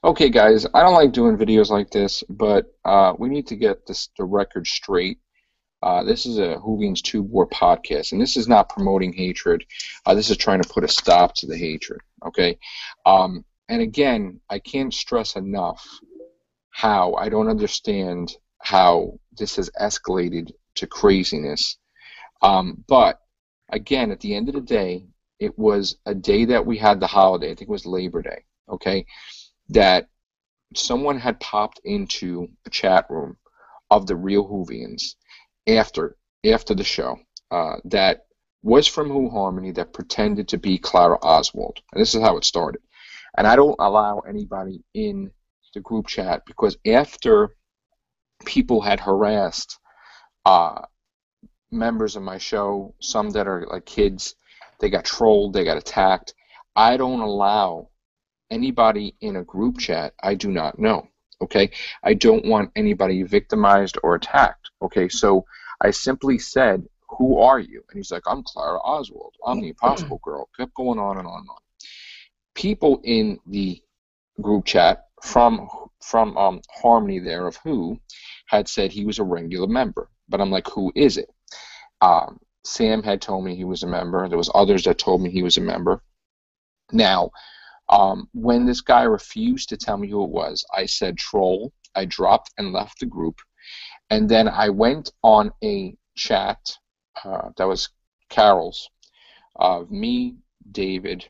Okay, guys, I don't like doing videos like this, but we need to get the record straight. This is a Whovians Tube War podcast, and this is not promoting hatred. This is trying to put a stop to the hatred. Okay, and again, I can't stress enough how I don't understand how this has escalated to craziness. But again, at the end of the day, it was a day that we had the holiday. I think it was Labor Day. Okay, that someone had popped into a chat room of the real Whovians after after the show that was from Who Harmony that pretended to be Clara Oswald. And this is how it started. And I don't allow anybody in the group chat because after people had harassed uh, members of my show, some that are like kids, they got trolled, they got attacked. I don't allow anybody in a group chat I do not know. Okay, I don't want anybody victimized or attacked. Okay, so I simply said, "Who are you?" And he's like, "I'm Clara Oswald. I'm the Impossible Girl." Kept going on and on and on. People in the group chat from Harmony there of Who had said he was a regular member, but I'm like, who is it? Sam had told me he was a member. There was others that told me he was a member. Now, when this guy refused to tell me who it was, I said troll. I dropped and left the group. And then I went on a chat that was Carol's of me, David,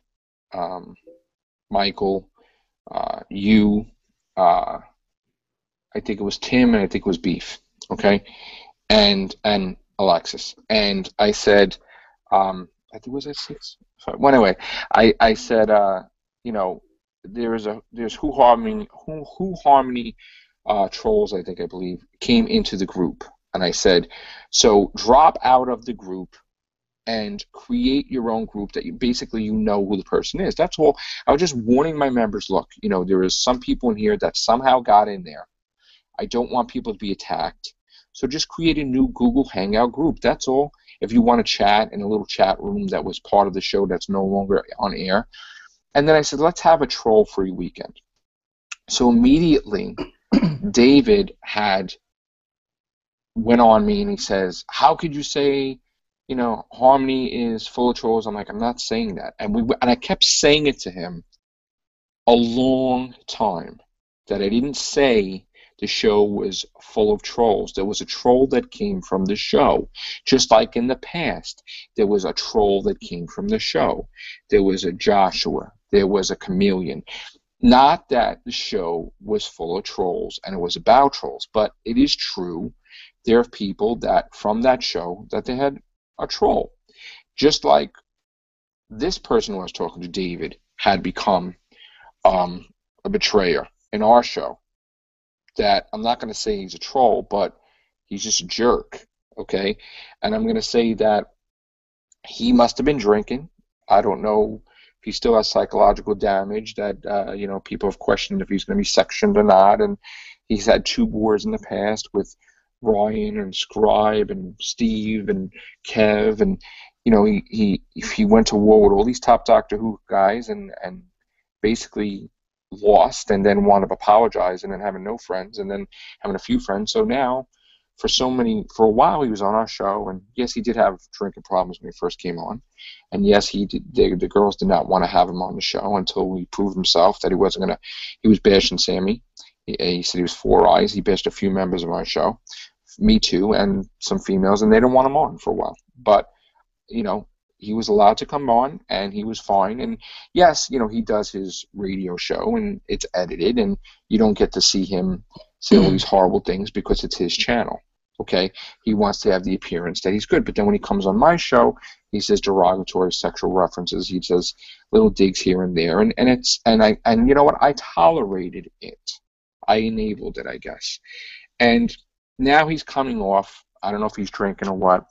Michael, you, I think it was Tim, and I think it was Beef, okay, and Alexis. And I said, I think was it six? Well, anyway, I said, you know, there's Who Harmony trolls, I believe, came into the group, and I said, so drop out of the group and create your own group that you basically you know who the person is. That's all. I was just warning my members, look, you know, there is some people in here that somehow got in there. I don't want people to be attacked. So just create a new Google Hangout group. That's all. If you want to chat in a little chat room that was part of the show that's no longer on air. And then I said, let's have a troll-free weekend. So immediately, David had went on me and he says, how could you say, you know, Harmony is full of trolls? I'm like, I'm not saying that. And I kept saying it to him a long time that I didn't say the show was full of trolls. There was a troll that came from the show. Just like in the past, there was a troll that came from the show. There was a Joshua. There was a Chameleon. Not that the show was full of trolls and it was about trolls, but it is true there are people that from that show that they had a troll. Just like this person who I was talking to, David, had become a betrayer in our show. That I'm not going to say he's a troll, but he's just a jerk, okay? And I'm going to say that he must have been drinking. I don't know if he still has psychological damage that, you know, people have questioned if he's going to be sectioned or not. And he's had two wars in the past with Ryan and Scribe and Steve and Kev. And, you know, he went to war with all these top Doctor Who guys and basically lost and then wound up apologizing and having no friends and then having a few friends. So now, for a while, he was on our show, and yes, he did have drinking problems when he first came on, and yes, he did. The girls did not want to have him on the show until he proved himself that he wasn't gonna. He was bashing Sammy. He said he was four eyes. He bashed a few members of our show, me too, and some females, and they didn't want him on for a while. But you know, he was allowed to come on, and he was fine. And yes, you know, he does his radio show, and it's edited, and you don't get to see him say all these horrible things because it's his channel. Okay, he wants to have the appearance that he's good, but then when he comes on my show, he says derogatory sexual references. He says little digs here and there, and you know what? I tolerated it. I enabled it, I guess. And now he's coming off. I don't know if he's drinking or what.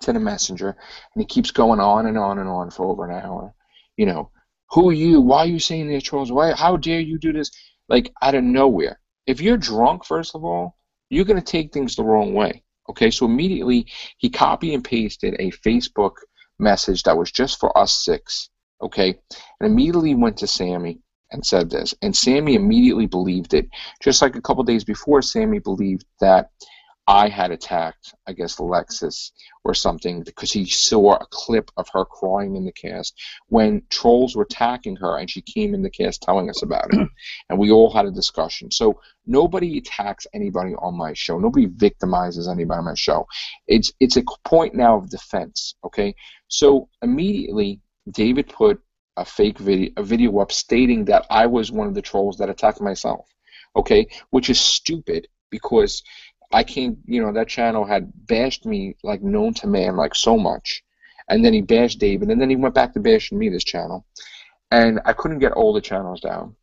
To the messenger, and he keeps going on and on and on for over an hour. You know, who are you? Why are you saying they're trolls? Why? How dare you do this? Like out of nowhere. If you're drunk, first of all, you're going to take things the wrong way. Okay, so immediately he copy and pasted a Facebook message that was just for us six. Okay, and immediately went to Sammy and said this, and Sammy immediately believed it. Just like a couple days before, Sammy believed that I had attacked, I guess, Alexis or something, because he saw a clip of her crying in the cast when trolls were attacking her, and she came in the cast telling us about it. And we all had a discussion. So nobody attacks anybody on my show. Nobody victimizes anybody on my show. It's a point now of defense, okay? So immediately, David put a fake video up stating that I was one of the trolls that attacked myself, okay? Which is stupid, because I can't, that channel had bashed me like known to man, like so much. And then he bashed David, and then he went back to bashing me, this channel. And I couldn't get all the channels down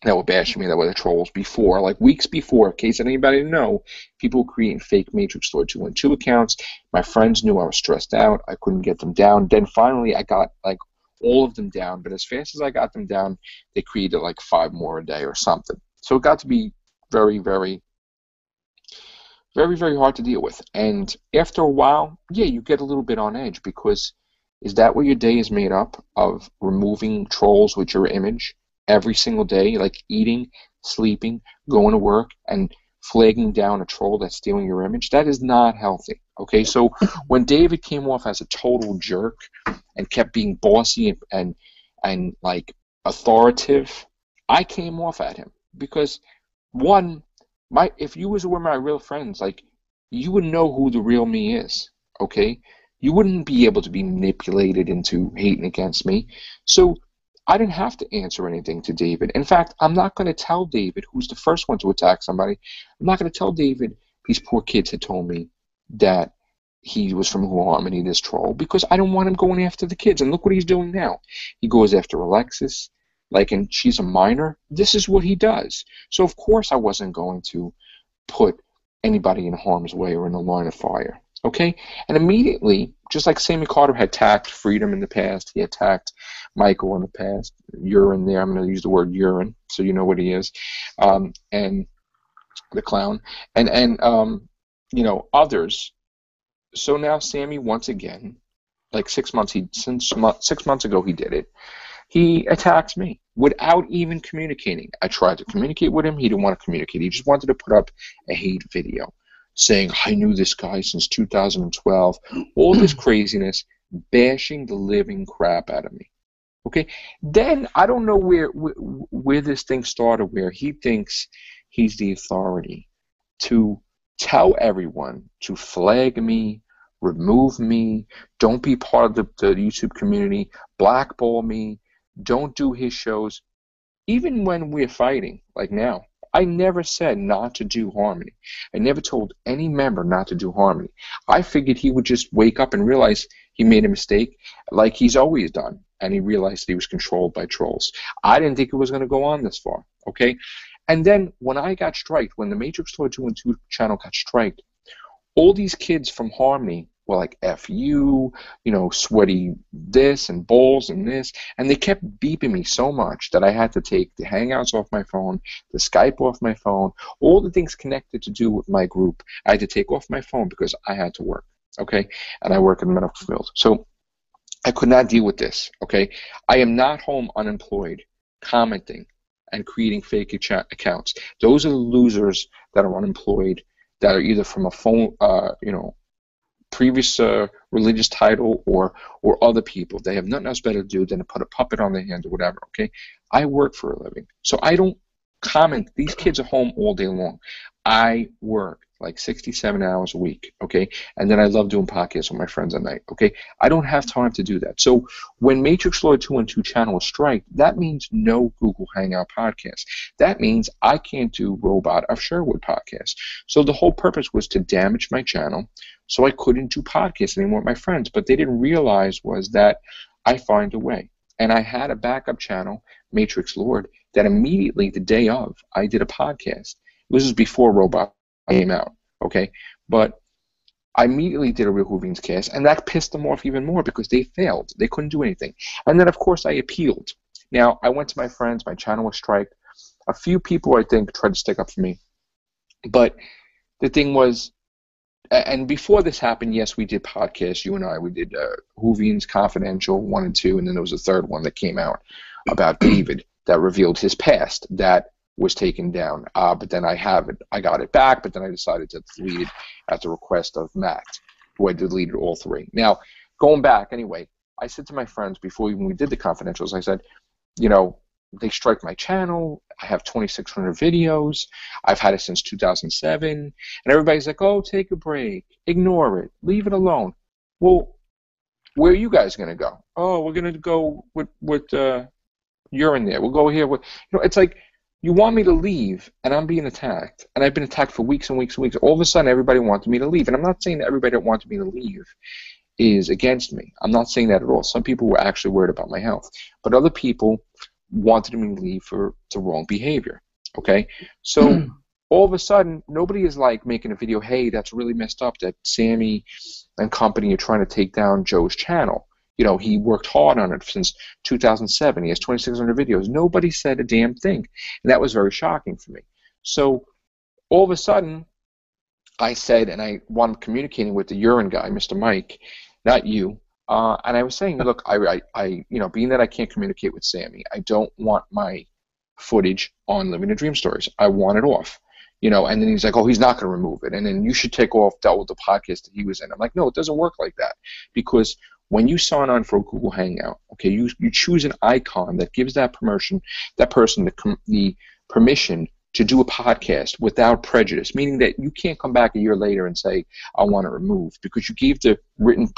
that were bashing me, that were the trolls before, like weeks before, in case anybody didn't know, people were creating fake Matrix Lord 212 accounts. My friends knew I was stressed out. I couldn't get them down. Then finally I got like all of them down, but as fast as I got them down, they created like 5 more a day or something. So it got to be very, very, very, very hard to deal with. And after a while, yeah, you get a little bit on edge, because is that what your day is made up of, removing trolls with your image every single day, like eating, sleeping, going to work, and flagging down a troll that's stealing your image? That is not healthy, okay? So when David came off as a total jerk and kept being bossy and like authoritative, I came off at him, because one, if you were my real friends, like, you would know who the real me is, okay? You wouldn't be able to be manipulated into hating against me. So I didn't have to answer anything to David. In fact, I'm not going to tell David, who's the first one to attack somebody, I'm not going to tell David these poor kids had told me that he was from Harmony, this troll, because I don't want him going after the kids. And look what he's doing now. He goes after Alexis. Like, and she's a minor. This is what he does. So of course I wasn't going to put anybody in harm's way or in the line of fire, okay? And immediately, just like Sammy Carter had attacked Freedom in the past, he attacked Michael in the past, urine there, I'm going to use the word urine so you know what he is, and the clown, and others. So now Sammy, once again, like 6 months, 6 months ago he did it. He attacked me without even communicating. I tried to communicate with him. He didn't want to communicate. He just wanted to put up a hate video saying, I knew this guy since 2012. All this craziness, bashing the living crap out of me. Okay? Then I don't know where this thing started, where he thinks he's the authority to tell everyone to flag me, remove me, don't be part of the YouTube community, blackball me, don't do his shows. Even when we're fighting, like now, I never said not to do Harmony. I never told any member not to do Harmony. I figured he would just wake up and realize he made a mistake, like he's always done, and he realized he was controlled by trolls. I didn't think it was going to go on this far, okay? And then when I got striked, when the Matrix Lord 212 channel got striked, all these kids from Harmony were like, F you, sweaty this and balls and this. And they kept beeping me so much that I had to take the Hangouts off my phone, the Skype off my phone, all the things connected to do with my group. I had to take off my phone because I had to work, okay? And I work in the medical field. So I could not deal with this, okay? I am not home unemployed, commenting and creating fake accounts. Those are the losers that are unemployed, that are either from a phone, previous religious title or other people. They have nothing else better to do than to put a puppet on their hand or whatever, okay? I work for a living. So I don't comment. These kids are home all day long. I work like 67 hours a week, okay? And then I love doing podcasts with my friends at night, okay? I don't have time to do that. So when Matrix Lord 212 channel was striked, that means no Google Hangout podcast. That means I can't do Robot of Sherwood podcast. So the whole purpose was to damage my channel so I couldn't do podcasts anymore with my friends. But they didn't realize was that I find a way. And I had a backup channel, Matrix Lord, that immediately the day of, I did a podcast. This was before Robot came out, okay? But I immediately did a Real Whovians cast, and that pissed them off even more because they failed. They couldn't do anything. And then, of course, I appealed. Now, I went to my friends. My channel was striked. A few people, I think, tried to stick up for me. But the thing was, and before this happened, yes, we did podcasts, you and I. We did Whovians Confidential 1 and 2, and then there was a third one that came out about David that revealed his past that was taken down. But then I got it back, but then I decided to delete it at the request of Matt, who I deleted all 3. Now, going back anyway, I said to my friends before even we did the confidentials, I said, you know, they strike my channel. I have 2,600 videos. I've had it since 2007. And everybody's like, oh, take a break. Ignore it. Leave it alone. Well, where are you guys going to go? Oh, we're going to go with you're in there. We'll go here. It's like you want me to leave, and I'm being attacked. And I've been attacked for weeks and weeks and weeks. All of a sudden, everybody wanted me to leave. And I'm not saying that everybody that wanted me to leave is against me. I'm not saying that at all. Some people were actually worried about my health. But other people wanted me to leave for the wrong behavior. Okay? So all of a sudden, nobody is like making a video, hey, that's really messed up that Sammy and company are trying to take down Joe's channel. You know, he worked hard on it since 2007. He has 2,600 videos. Nobody said a damn thing. And that was very shocking for me. So all of a sudden, I said, and I wanted communicating with the urine guy, Mr. Mike, not you, and I was saying, look, I you know, being that I can't communicate with Sammy, I don't want my footage on Living the Dream Stories. I want it off. You know, and then he's like, oh, he's not going to remove it. And then you should take off Dealt with the podcast that he was in. I'm like, no, it doesn't work like that. Because when you sign on for a Google Hangout, okay, you choose an icon that gives that person the permission to do a podcast without prejudice, meaning that you can't come back a year later and say, I want it removed, because you gave the written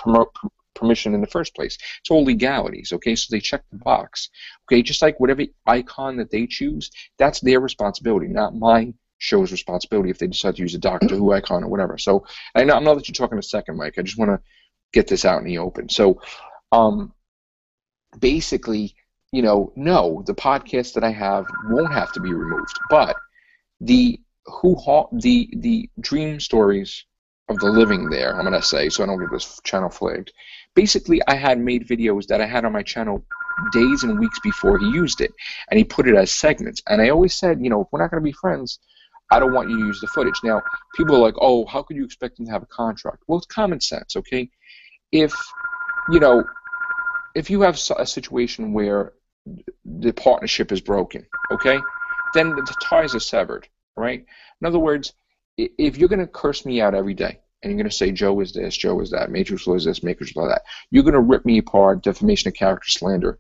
permission in the first place. It's all legalities, okay? So they check the box, okay? Just like whatever icon that they choose, that's their responsibility, not my show's responsibility if they decide to use a Doctor Who icon or whatever. So I know I'm not that you're talking a second, Mike. I just want to get this out in the open. So basically, you know, no, the podcast that I have won't have to be removed, but the dream stories of the living there, I'm gonna say, so I don't get this channel flagged. Basically, I had made videos that I had on my channel days and weeks before he used it, and he put it as segments. And I always said, you know, if we're not gonna be friends, I don't want you to use the footage. Now, people are like, oh, how could you expect them to have a contract? Well, it's common sense, okay? If, you know, if you have a situation where the partnership is broken, okay, then the ties are severed, right? In other words, if you're going to curse me out every day, and you're going to say Joe is this, Joe is that, Matrix is this, Matrix is that, you're going to rip me apart, defamation of character, slander,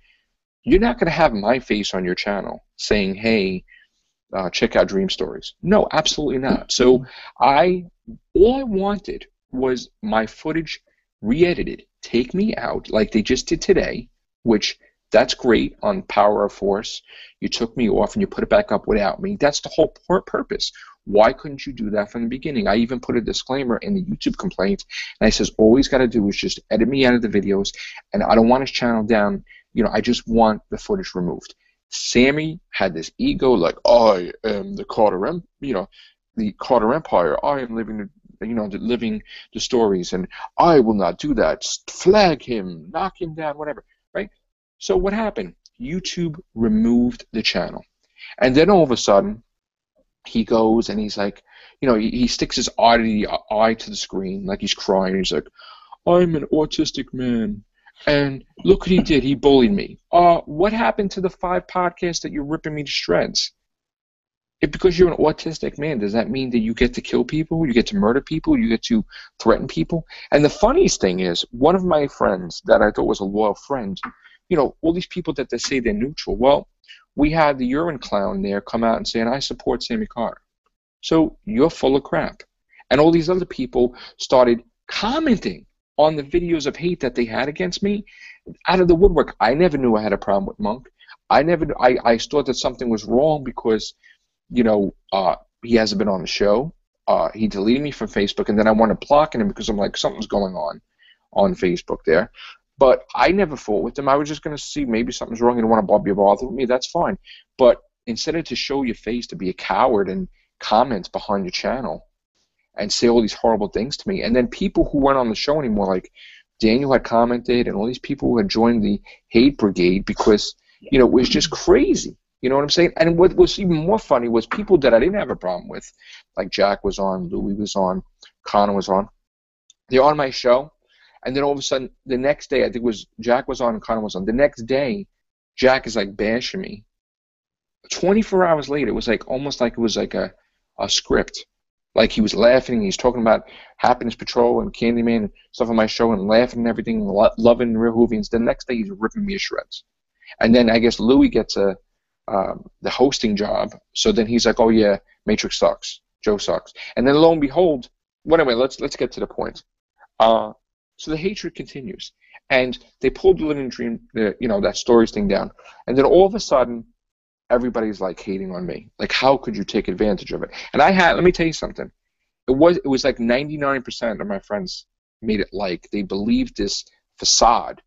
you're not going to have my face on your channel saying, hey, check out Dream Stories. No, absolutely not. So all I wanted was my footage re-edited, take me out like they just did today, which that's great on Power of Force. You took me off and you put it back up without me. That's the whole purpose. Why couldn't you do that from the beginning? I even put a disclaimer in the YouTube complaint, and I says, all he's got to do is just edit me out of the videos, and I don't want his channel down. You know, I just want the footage removed. Sammy had this ego, like, I am the Carter, the Carter Empire. I am living the stories, and I will not do that. Flag him, knock him down, whatever, right? So what happened? YouTube removed the channel, and then all of a sudden, he goes and he's like, you know, he sticks his eye to the screen like he's crying. He's like, I'm an autistic man. And look what he did. He bullied me. What happened to the 5 podcasts that you're ripping me to shreds? If because you're an autistic man, does that mean that you get to kill people? You get to murder people? You get to threaten people? And the funniest thing is, one of my friends that I thought was a loyal friend, you know, all these people that they say they're neutral. Well, we had the urine clown there come out and saying, I support Sammy Carter. So you're full of crap. And all these other people started commenting on the videos of hate that they had against me out of the woodwork. I never knew I had a problem with Monk. I thought that something was wrong because, you know, he hasn't been on the show. He deleted me from Facebook, and then I wanted blocking him because I'm like, something's going on Facebook there. But I never fought with him. I was just going to see maybe something's wrong. You don't want to be bothered with me. That's fine. But instead of to show your face, to be a coward and comment behind your channel and say all these horrible things to me. And then people who weren't on the show anymore, like Daniel had commented, and all these people who had joined the hate brigade because, you know, it was just crazy. You know what I'm saying? And what was even more funny was people that I didn't have a problem with, like Jack was on, Louie was on, Connor was on. They're on my show. And then all of a sudden, the next day, I think it was Jack was on and Connor was on. The next day, Jack is like bashing me 24 hours later, it was like almost like it was like a script. Like he was laughing, he's talking about Happiness Patrol and Candyman and stuff on my show and laughing and everything, loving Real Whovians. The next day he's ripping me to shreds. And then I guess Louis gets the hosting job. So then he's like, oh yeah, Matrix sucks. Joe sucks. And then lo and behold, well, anyway, let's get to the point. So the hatred continues. And they pulled the Living Dream, that stories thing down. And then all of a sudden, everybody's like hating on me. Like, how could you take advantage of it? And let me tell you something. It was like 99% of my friends made it like they believed this facade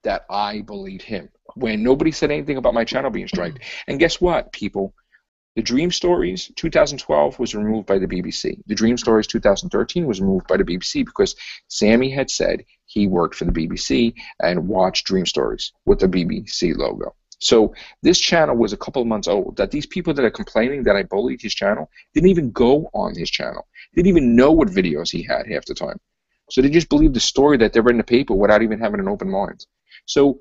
that I believed him, when nobody said anything about my channel being striked. And guess what, people? The Dream Stories 2012 was removed by the BBC. The Dream Stories 2013 was removed by the BBC because Sammy had said he worked for the BBC and watched Dream Stories with the BBC logo. So this channel was a couple of months old. That these people that are complaining that I bullied his channel didn't even go on his channel. Didn't even know what videos he had half the time. So they just believed the story that they read in the paper without even having an open mind. So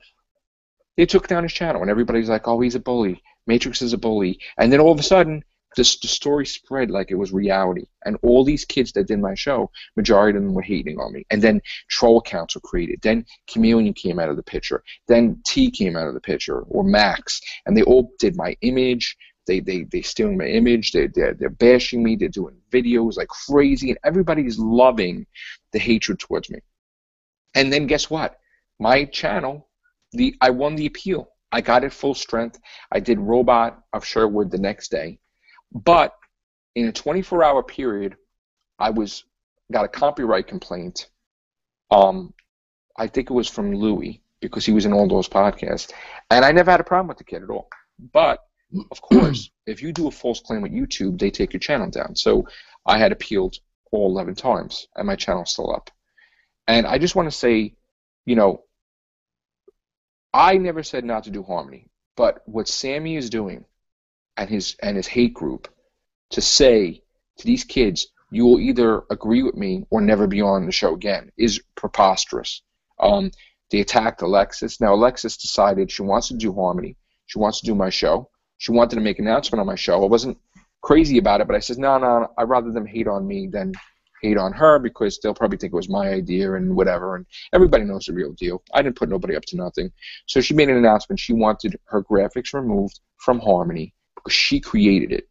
they took down his channel, and everybody's like, oh, he's a bully. Matrix is a bully. And then all of a sudden, the story spread like it was reality. And all these kids that did my show, majority of them were hating on me. And then troll accounts were created. Then Chameleon came out of the picture. Then T came out of the picture, or Max. And they all did my image. They stealing my image. They're bashing me. They're doing videos like crazy. And everybody's loving the hatred towards me. And then guess what? My channel, I won the appeal. I got it full strength. I did Robot of Sherwood the next day. But in a 24-hour period, I got a copyright complaint. I think it was from Louis, because he was in all those podcasts. And I never had a problem with the kid at all. But, of course, if you do a false claim with YouTube, they take your channel down. So I had appealed all 11 times, and my channel's still up. And I just want to say, I never said not to do Harmony, but what Sammy is doing and his hate group to say to these kids, you will either agree with me or never be on the show again, is preposterous. They attacked Alexis. Now Alexis decided she wants to do Harmony. She wants to do my show. She wanted to make an announcement on my show. I wasn't crazy about it, but I said, no, I'd rather them hate on me than hate on her, because they'll probably think it was my idea and whatever, and everybody knows the real deal. I didn't put nobody up to nothing. So she made an announcement. She wanted her graphics removed from Harmony because she created it.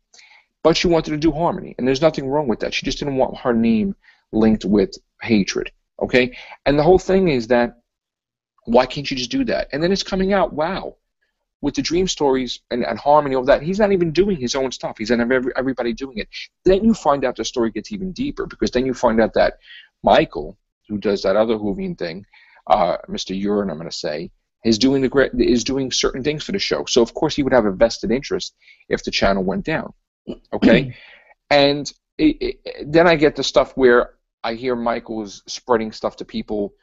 But she wanted to do Harmony, and there's nothing wrong with that. She just didn't want her name linked with hatred, okay? And the whole thing is that, why can't you just do that? And then it's coming out, wow, with the Dream Stories and Harmony, all that, he's not even doing his own stuff. He's on everybody doing it. Then you find out the story gets even deeper, because then you find out that Michael, who does that other Whovian thing, Mr. Urine, I'm going to say, is doing certain things for the show. So, of course, he would have a vested interest if the channel went down, okay? And then I get the stuff where I hear Michael's spreading stuff to people,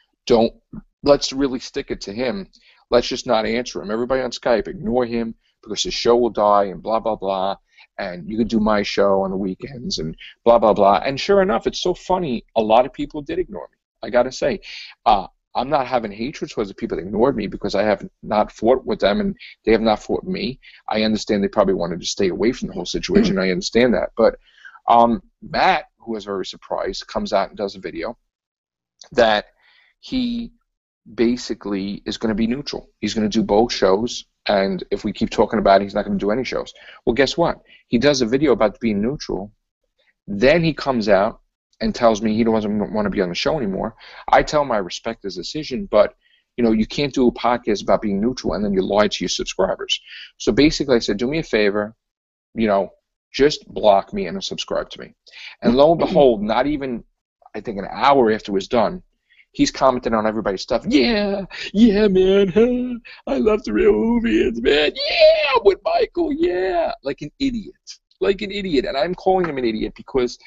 let's really stick it to him. Let's just not answer him. Everybody on Skype, ignore him because his show will die and blah, blah, blah. And you can do my show on the weekends and blah, blah, blah. And sure enough, it's so funny. A lot of people did ignore me. I got to say, I'm not having hatred towards the people that ignored me, because I have not fought with them and they have not fought with me. I understand they probably wanted to stay away from the whole situation. I understand that. But Matt, who was very surprised, comes out and does a video that he basically is going to be neutral. He's going to do both shows, and if we keep talking about it, he's not going to do any shows. Well, guess what? He does a video about being neutral. Then he comes out and tells me he doesn't want to be on the show anymore. I tell him I respect his decision, but you can't do a podcast about being neutral and then you lie to your subscribers. So basically I said, do me a favor, just block me and subscribe to me. And lo and behold, not even, I think, an hour after it was done, he's commenting on everybody's stuff. Yeah, man. I love the Real Whovians, man. Yeah, I'm with Michael. Yeah, like an idiot. And I'm calling him an idiot because,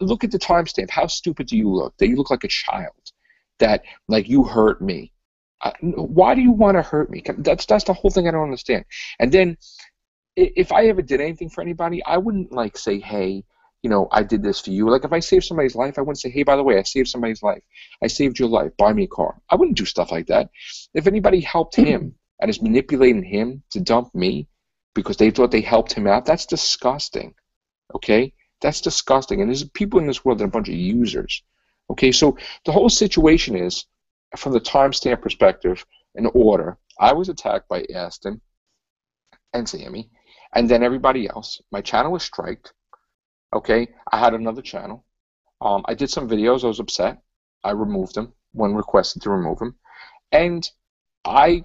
look at the timestamp. How stupid do you look? That you look like a child. That, like, you hurt me. Why do you want to hurt me? That's the whole thing I don't understand. And then, if I ever did anything for anybody, I wouldn't, like, say, hey, I did this for you. Like, if I saved somebody's life, I wouldn't say, hey, by the way, I saved somebody's life. I saved your life. Buy me a car. I wouldn't do stuff like that. If anybody helped him and is manipulating him to dump me, because they thought they helped him out. That's disgusting. Okay? That's disgusting. And there's people in this world that are a bunch of users. Okay? So the whole situation is, from the timestamp perspective, in order, I was attacked by Aston and Sammy, and then everybody else. My channel was striked. Okay? I had another channel. I did some videos. I was upset. I removed them when requested to remove them. And I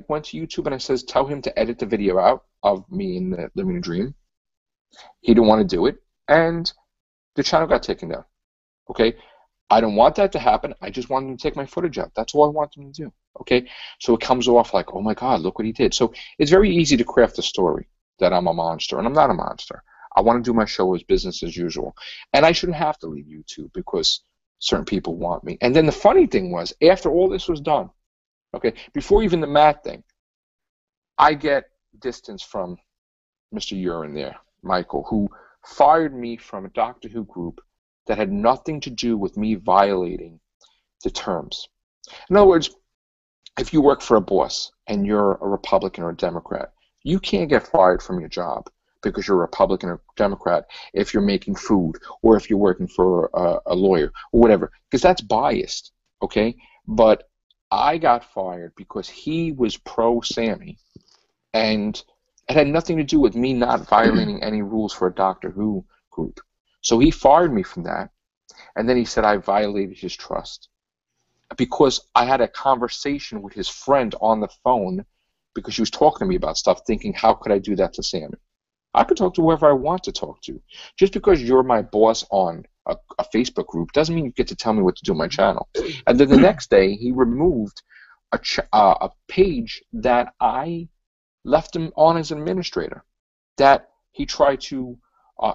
went to YouTube and I says, tell him to edit the video out of me in the living a dream. He didn't want to do it, and the channel got taken down. Okay? I don't want that to happen. I just wanted him to take my footage out. That's all I want him to do. Okay? So it comes off like, oh my God, look what he did. So it's very easy to craft a story that I'm a monster, and I'm not a monster. I want to do my show as business as usual. And I shouldn't have to leave YouTube because certain people want me. And then the funny thing was, after all this was done, okay, before even the Matt thing, I get distance from Mr. Urine there, Michael, who fired me from a Doctor Who group that had nothing to do with me violating the terms. In other words, if you work for a boss and you're a Republican or a Democrat, you can't get fired from your job because you're a Republican or Democrat if you're making food or if you're working for a lawyer or whatever, because that's biased, okay? But I got fired because he was pro-Sammy, and it had nothing to do with me not violating any rules for a Doctor Who group. So he fired me from that, and then he said I violated his trust because I had a conversation with his friend on the phone because she was talking to me about stuff, thinking, how could I do that to Sammy? I could talk to whoever I want to talk to. Just because you're my boss on a Facebook group doesn't mean you get to tell me what to do on my channel. And then the next day, he removed a page that I left him on as an administrator. That he tried to,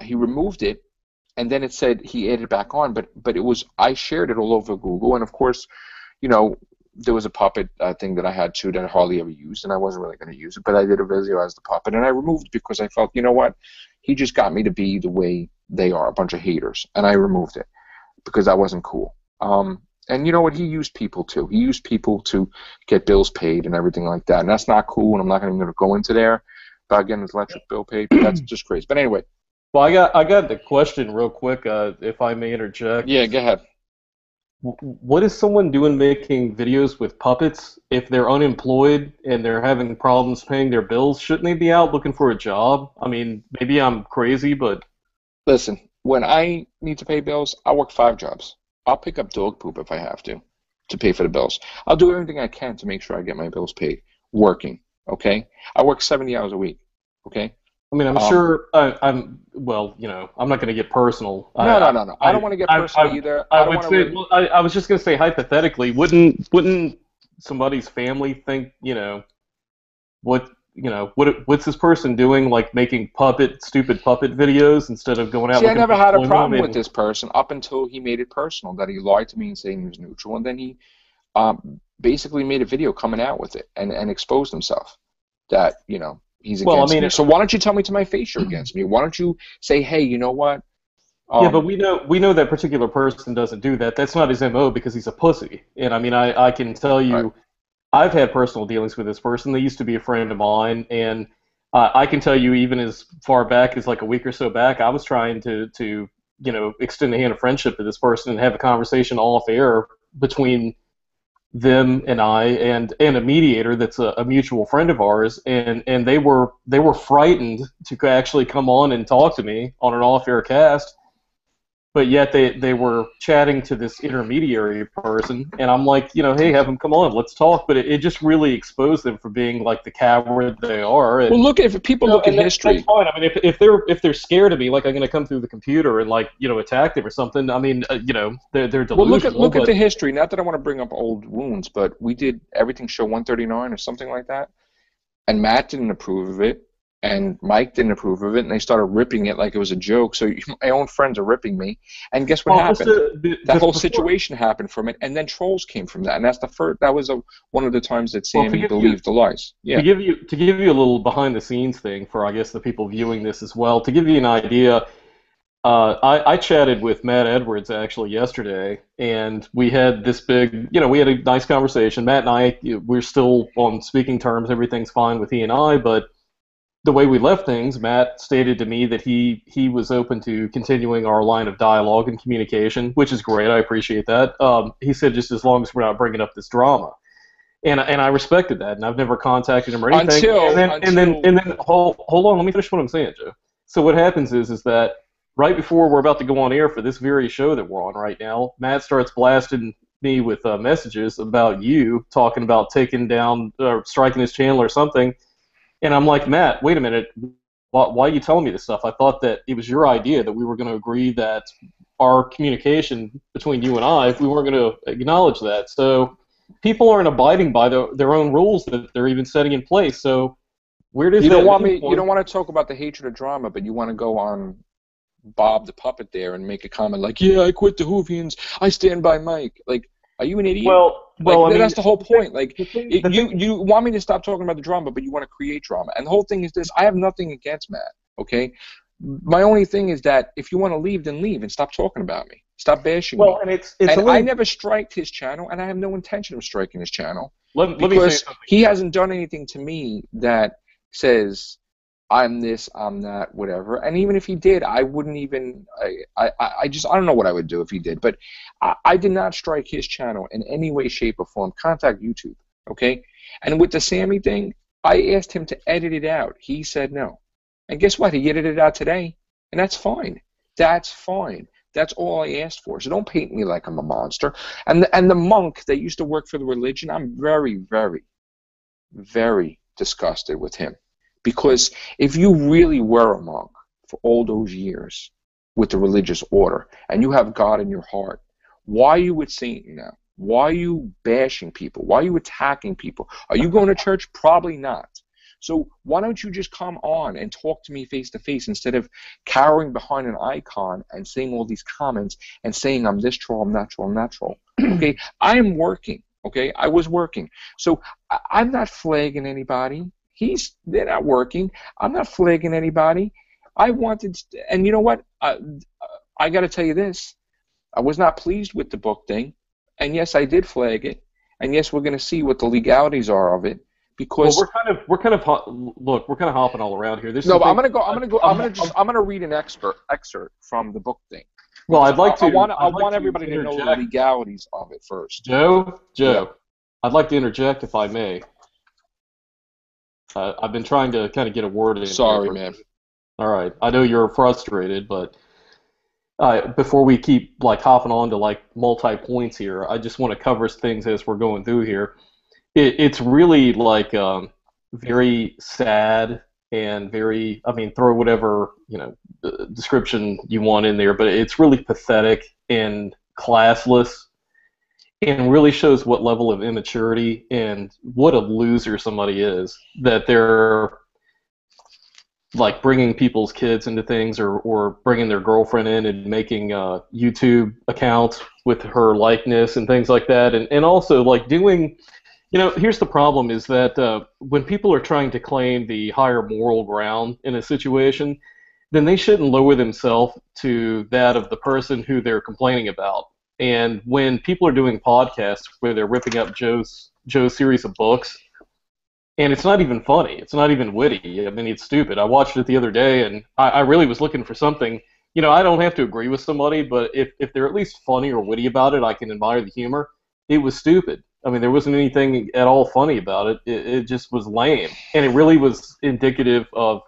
he removed it, and then it said he added it back on. But it was, I shared it all over Google, and of course, you know, there was a puppet thing that I had too that I hardly ever used, and I wasn't really going to use it, but I did a video as the puppet, and I removed it because I felt, you know what, he just got me to be the way they are, a bunch of haters, and I removed it because that wasn't cool. And you know what, he used people too. He used people to get bills paid and everything like that, and that's not cool, and I'm not even going to go into there about getting his electric bill paid, but that's just crazy. But anyway. Well, I got the question real quick, if I may interject. Yeah, go ahead. What is someone doing making videos with puppets if they're unemployed and they're having problems paying their bills? Shouldn't they be out looking for a job? I mean, maybe I'm crazy, but... Listen, when I need to pay bills, I work 5 jobs. I'll pick up dog poop if I have to pay for the bills. I'll do everything I can to make sure I get my bills paid working, okay? I work 70 hours a week, okay? I mean, I'm sure I'm, well, you know, I'm not going to get personal. No. I don't want to get personal either. I would say, well, I was just going to say, hypothetically, wouldn't somebody's family think, what's this person doing, like making stupid puppet videos instead of going out? See, I never had a problem with this person up until he made it personal, that he lied to me and saying he was neutral, and then he basically made a video coming out with it and exposed himself that, he's against me. So why don't you tell me to my face you're against me? Why don't you say, hey, you know what? Yeah, but we know that particular person doesn't do that. That's not his MO because he's a pussy. And I mean, I can tell you, right. I've had personal dealings with this person. They used to be a friend of mine, and I can tell you, even as far back as like a week or so back, I was trying to extend a hand of friendship to this person and have a conversation off air between them and I and a mediator that's a mutual friend of ours, and they were frightened to actually come on and talk to me on an off-air cast, but yet they were chatting to this intermediary person, and I'm like, hey, have them come on, let's talk. But it just really exposed them for being like the coward they are. And, well, look, if people look at history, that's fine. I mean, if they're scared of me, like I'm going to come through the computer and attack them or something. I mean, they're delusional. Well, look at the history. Not that I want to bring up old wounds, but we did Everything Show 139 or something like that, and Matt didn't approve of it. And Mike didn't approve of it, and they started ripping it like it was a joke. So my own friends are ripping me, and guess what happened? That whole situation happened from it, and then trolls came from that, and that's the first. That was one of the times that Sammy believed the lies. Yeah. To give you a little behind the scenes thing for, I guess, the people viewing this as well. To give you an idea, I chatted with Matt Edwards actually yesterday, and we had this big, we had a nice conversation. Matt and I, we're still on speaking terms. Everything's fine with he and I, but the way we left things, Matt stated to me that he was open to continuing our line of dialogue and communication, which is great. I appreciate that. He said just as long as we're not bringing up this drama. And I respected that, and I've never contacted him or anything. And then hold on, let me finish what I'm saying, Joe. So what happens is that right before we're about to go on air for this very show that we're on right now, Matt starts blasting me with messages about you talking about taking down or striking his channel or something. And I'm like, Matt, wait a minute. Why are you telling me this stuff? I thought that it was your idea that we were going to agree that our communication between you and I, if we weren't going to acknowledge that. So people aren't abiding by their own rules that they're even setting in place. So where does you don't want me? You don't want to talk about the hatred of drama, but you want to go on Bob the Puppet there and make a comment like, "Yeah, I quit the Whovians. I stand by Mike." Like, are you an idiot? Well, I mean, that's the whole point. Like, you want me to stop talking about the drama, but you want to create drama. And the whole thing is this: I have nothing against Matt. Okay, my only thing is that if you want to leave, then leave and stop talking about me. Stop bashing me. And I never striked his channel, and I have no intention of striking his channel let me say something. he hasn't done anything to me that says I'm this, I'm that, whatever. And even if he did, I wouldn't even. I don't know what I would do if he did. But I did not strike his channel in any way, shape, or form. Contact YouTube, okay? And with the Sammy thing, I asked him to edit it out. He said no. And guess what? He edited it out today, and that's fine. That's fine. That's all I asked for. So don't paint me like I'm a monster. And the monk that used to work for the religion, I'm very, very, very disgusted with him. Because if you really were a monk for all those years with the religious order, and you have God in your heart, why are you with Satan now? Why are you bashing people? Why are you attacking people? Are you going to church? Probably not. So why don't you just come on and talk to me face to face instead of cowering behind an icon and saying all these comments and saying I'm this troll, I'm that troll, I'm that troll. Okay, I am working. Okay, I was working. So I'm not flagging anybody. They're not working. I'm not flagging anybody. And you know what? I got to tell you this. I was not pleased with the book thing, and yes, I did flag it, and yes, we're going to see what the legalities are of it. Because we're kind of hopping all around here. But I'm gonna read an excerpt from the book thing. Well, I want everybody to know the legalities of it first. Joe, yeah. I'd like to interject if I may. I've been trying to kind of get a word in. Sorry, man. All right, I know you're frustrated, but before we keep hopping on to multi points here, I just want to cover things as we're going through here. It's really very sad and very, throw whatever description you want in there, but it's really pathetic and classless, and really shows what level of immaturity and what a loser somebody is, that they're bringing people's kids into things, or bringing their girlfriend in and making YouTube accounts with her likeness and things like that, and also doing. Here's the problem is that when people are trying to claim the higher moral ground in a situation, then they shouldn't lower themselves to that of the person who they're complaining about. And when people are doing podcasts where they're ripping up Joe's series of books, and it's not even funny, it's not even witty, it's stupid. I watched it the other day, and I really was looking for something. I don't have to agree with somebody, but if they're at least funny or witty about it, I can admire the humor. It was stupid. There wasn't anything at all funny about it. It just was lame. And it really was indicative of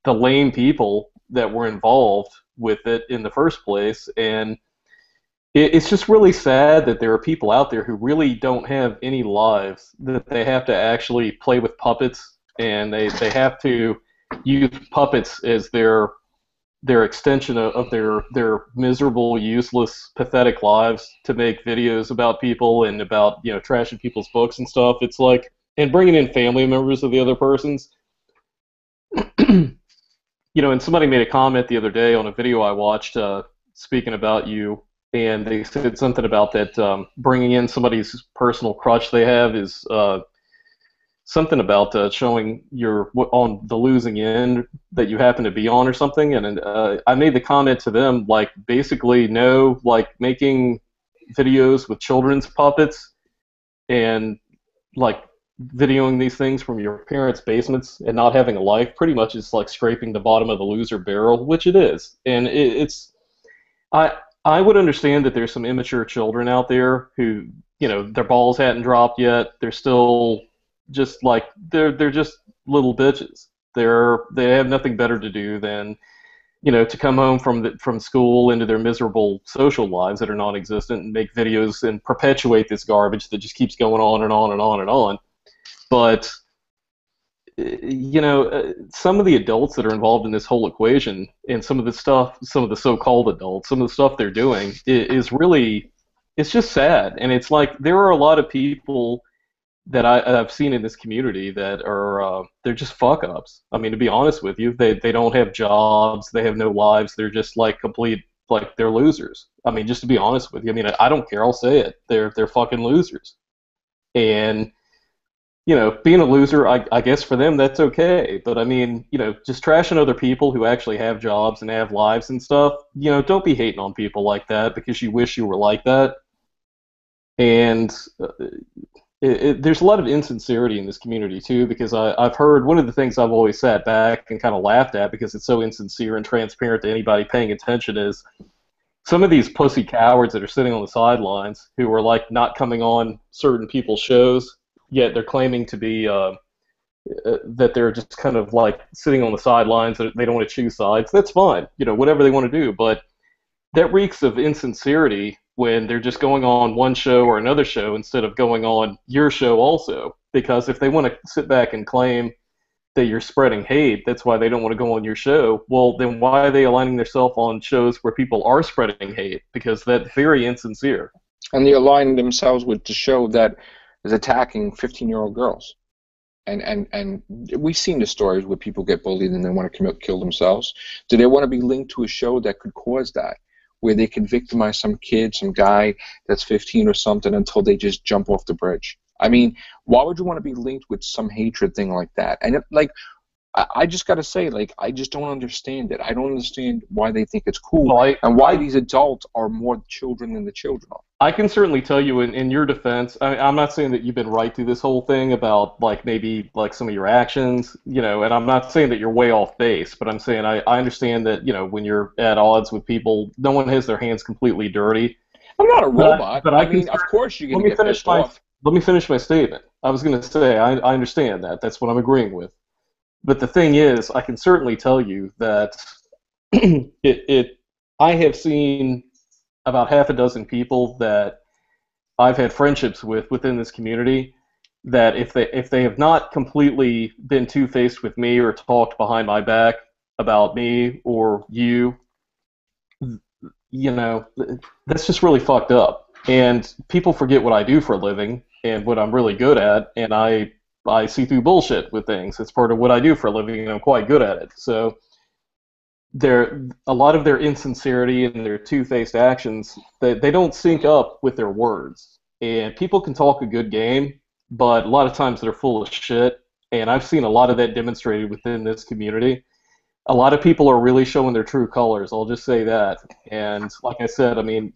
the lame people that were involved with it in the first place. And it's just really sad that there are people out there who really don't have any lives, that they have to actually play with puppets, and they have to use puppets as their extension of their miserable, useless, pathetic lives to make videos about people and about trashing people's books and stuff. It's and bringing in family members of the other persons. And somebody made a comment the other day on a video I watched speaking about you, and they said something about that bringing in somebody's personal crutch they have is something about showing you're on the losing end that you happen to be on or something. And I made the comment to them, basically, no, making videos with children's puppets and videoing these things from your parents' basements and not having a life pretty much is like scraping the bottom of the loser barrel, which it is. And it's I I would understand that there's some immature children out there who, their balls hadn't dropped yet. They're still just like they're just little bitches. They have nothing better to do than to come home from school into their miserable social lives that are non-existent and make videos and perpetuate this garbage that just keeps going on and on and on and on. But some of the adults that are involved in this whole equation and some of the stuff, some of the so-called adults, some of the stuff they're doing is really, it's just sad. And it's like there are a lot of people that I've seen in this community that are they're just fuck-ups. I mean, to be honest with you, they don't have jobs, they have no lives, they're just like complete, like they're losers. I mean, just to be honest with you, I mean, I don't care, I'll say it. They're fucking losers. And being a loser, I guess for them that's okay. But I mean, just trashing other people who actually have jobs and have lives and stuff, don't be hating on people like that because you wish you were like that. And there's a lot of insincerity in this community too, because I've heard one of the things I've always sat back and kind of laughed at because it's so insincere and transparent to anybody paying attention is some of these pussy cowards that are sitting on the sidelines who are like not coming on certain people's shows, yet they're claiming to be that they're just kind of like sitting on the sidelines, that they don't want to choose sides. That's fine, whatever they want to do, but that reeks of insincerity when they're just going on one show or another show instead of going on your show also. Because if they want to sit back and claim that you're spreading hate, that's why they don't want to go on your show. Well, then why are they aligning themselves on shows where people are spreading hate? Because that's very insincere. And they're aligning themselves with the show that is attacking 15-year-old girls. And we've seen the stories where people get bullied and they want to kill themselves. Do they want to be linked to a show that could cause that, where they could victimize some kid, some guy that's 15 or something until they just jump off the bridge? I mean, why would you want to be linked with some hatred thing like that? And I just got to say, I just don't understand it. I don't understand why they think it's cool, well, and why these adults are more children than the children are. I can certainly tell you in your defense, I'm not saying that you've been right through this whole thing about maybe some of your actions, and I'm not saying that you're way off base, but I'm saying I understand that, when you're at odds with people, no one has their hands completely dirty. I'm not a robot, but I mean, of course you're going to get pissed off. Let me finish my statement. I was going to say, I understand that. That's what I'm agreeing with. But the thing is, I can certainly tell you that I have seen about half a dozen people that I've had friendships with within this community that if they have not completely been two-faced with me or talked behind my back about me or you, that's just really fucked up. And people forget what I do for a living and what I'm really good at, and I see through bullshit with things. It's part of what I do for a living, and I'm quite good at it. So a lot of their insincerity and their two-faced actions, they don't sync up with their words. And people can talk a good game, but a lot of times they're full of shit. And I've seen a lot of that demonstrated within this community. A lot of people are really showing their true colors. I'll just say that. And like I said, I mean,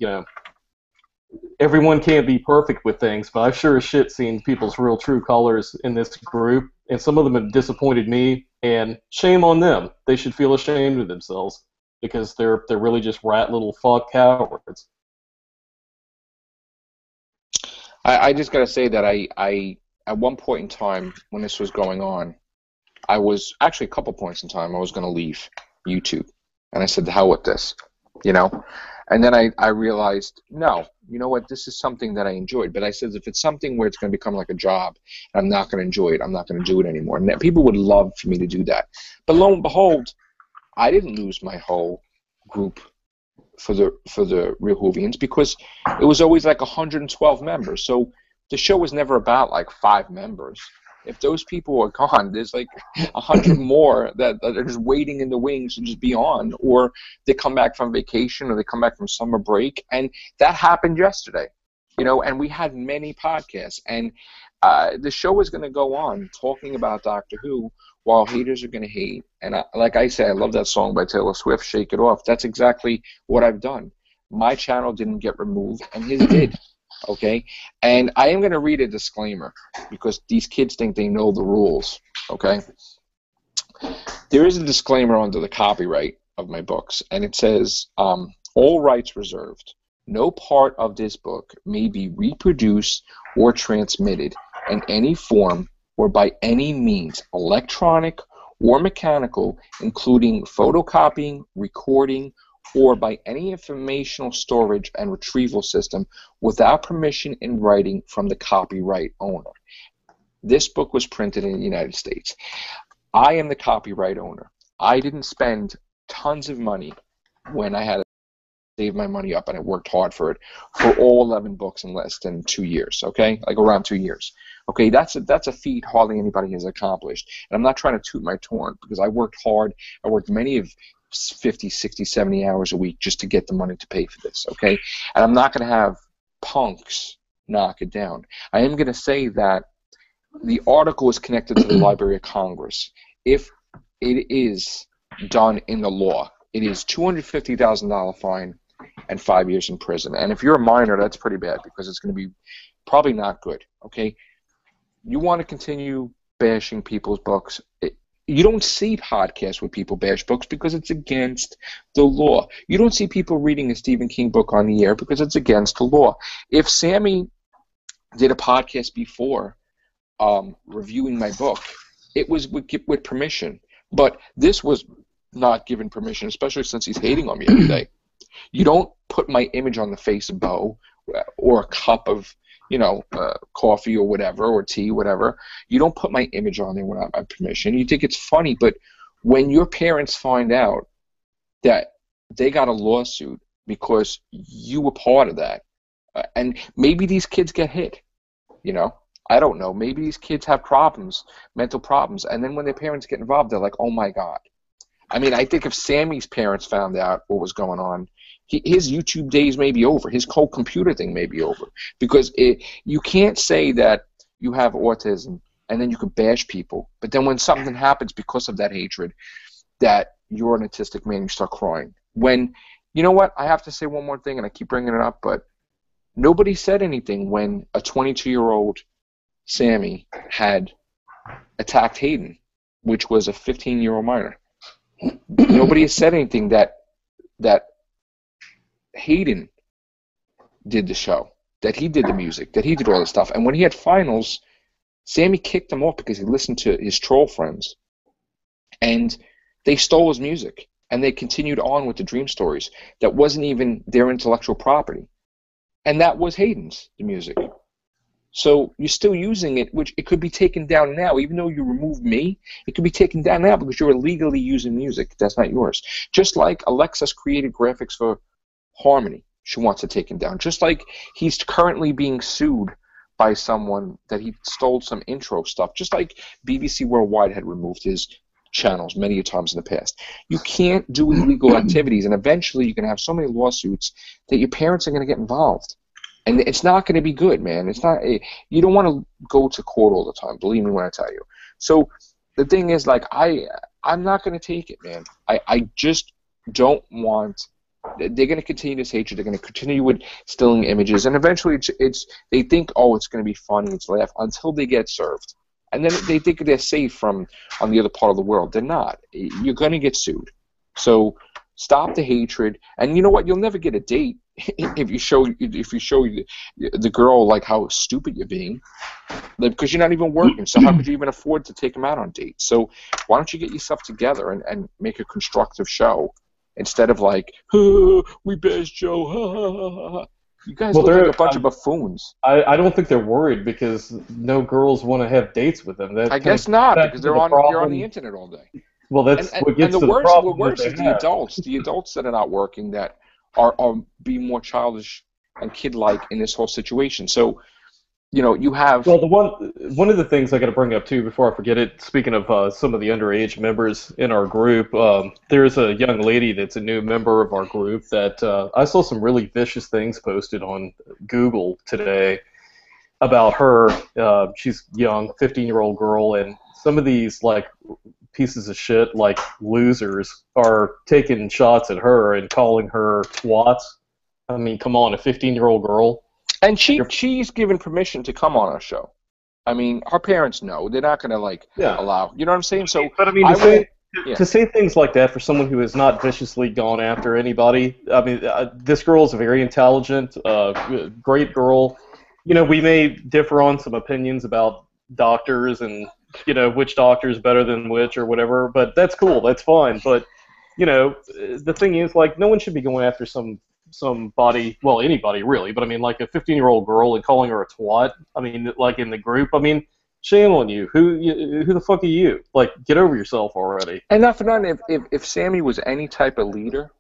everyone can't be perfect with things, but I've sure as shit seen people's real true colors in this group, and some of them have disappointed me, and shame on them. They should feel ashamed of themselves because they're really just rat little fuck cowards. I just got to say that I at one point in time when this was going on, I was actually a couple points in time I was going to leave YouTube, and I said, the hell with this, And then I realized, no, you know what, this is something that I enjoyed. But I said, if it's something where it's going to become like a job, and I'm not going to enjoy it, I'm not going to do it anymore. And people would love for me to do that. But lo and behold, I didn't lose my whole group for the Real Whovians because it was always like 112 members. So the show was never about like 5 members. If those people are gone, there's like 100 more that are just waiting in the wings to just be on, or they come back from vacation or they come back from summer break, and that happened yesterday, and we had many podcasts, and the show is going to go on talking about Doctor Who while haters are going to hate, and like I said, I love that song by Taylor Swift, Shake It Off. That's exactly what I've done. My channel didn't get removed, and his did. Okay, and I am going to read a disclaimer because these kids think they know the rules. Okay, there is a disclaimer under the copyright of my books, and it says, all rights reserved. No part of this book may be reproduced or transmitted in any form or by any means, electronic or mechanical, including photocopying, recording, or by any informational storage and retrieval system without permission in writing from the copyright owner. This book was printed in the United States. I am the copyright owner. I didn't spend tons of money when I had to save my money up, and I worked hard for it, for all 11 books in less than 2 years, okay? Like around 2 years. Okay, that's a feat hardly anybody has accomplished. And I'm not trying to toot my horn because I worked hard. I worked many of 50, 60, 70 hours a week just to get the money to pay for this, okay? And I'm not going to have punks knock it down. I am going to say that the article is connected to the Library of Congress. If it is done in the law, it is $250,000 fine and 5 years in prison. And if you're a minor, that's pretty bad because it's going to be probably not good, okay? You want to continue bashing people's books. You don't see podcasts where people bash books because it's against the law. You don't see people reading a Stephen King book on the air because it's against the law. If Sammy did a podcast before reviewing my book, it was with permission. But this was not given permission, especially since he's hating on me every day. You don't put my image on the face of Bo or a cup of, coffee or whatever, or tea, whatever. You don't put my image on there without my permission. You think it's funny, but when your parents find out that they got a lawsuit because you were part of that, and maybe these kids get hit, I don't know. Maybe these kids have problems, mental problems, and then when their parents get involved, they're like, oh my God. I mean, I think if Sammy's parents found out what was going on, his YouTube days may be over. His whole computer thing may be over. Because you can't say that you have autism and then you can bash people, but then when something happens because of that hatred, that you're an autistic man, you start crying. When, you know what, I have to say one more thing, and I keep bringing it up, but nobody said anything when a 22-year-old Sammy had attacked Hayden, which was a 15-year-old minor. Nobody has said anything that Hayden did the show, that he did the music, that he did all this stuff. And when he had finals, Sammy kicked him off because he listened to his troll friends. And they stole his music. And they continued on with the dream stories. That wasn't even their intellectual property. And that was Hayden's, the music. So you're still using it, which it could be taken down now. Even though you removed me, it could be taken down now because you're illegally using music. That's not yours. Just like Alexis created graphics for Harmony, she wants it taken down. Just like he's currently being sued by someone that he stole some intro stuff. Just like BBC Worldwide had removed his channels many times in the past. You can't do illegal activities, and eventually you're going to have so many lawsuits that your parents are going to get involved. And it's not going to be good, man. It's not. You don't want to go to court all the time. Believe me when I tell you. So the thing is, like, I'm not going to take it, man. I just don't want. They're going to continue this hatred. They're going to continue with stealing images, and eventually, they think, oh, it's going to be funny, it's laugh, until they get served, and then they think they're safe from on the other part of the world. They're not. You're going to get sued. So stop the hatred, and you know what? You'll never get a date if you show the girl like how stupid you're being, because you're not even working. So how could you even afford to take them out on dates? So why don't you get yourself together and make a constructive show instead of like, oh, we bashed Joe. You guys look like a bunch of buffoons. I don't think they're worried because no girls want to have dates with them. I guess not, because you're on the internet all day. Well, that's what gets to the problem. The worst is the adults. The adults that are not working that are being more childish and kid-like in this whole situation. So, you have. Well, one of the things I got to bring up too before I forget it. Speaking of some of the underage members in our group, there's a young lady that's a new member of our group that I saw some really vicious things posted on Google today about her. She's young, 15-year-old girl, and some of these pieces of shit like losers are taking shots at her and calling her twats. I mean, come on, a 15-year-old girl. And she's given permission to come on our show. I mean, her parents know. They're not going to, allow. You know what I'm saying? So, but I mean, to say things like that for someone who has not viciously gone after anybody, I mean, this girl is very intelligent, great girl. You know, we may differ on some opinions about doctors and, you know, which doctor is better than which or whatever, but that's cool. That's fine. But, you know, the thing is, like, no one should be going after somebody, well, anybody really, but I mean, like a 15-year-old girl and calling her a twat. I mean, like in the group. I mean, shame on you. Who the fuck are you? Like, get over yourself already. And not for nothing, if Sammy was any type of leader,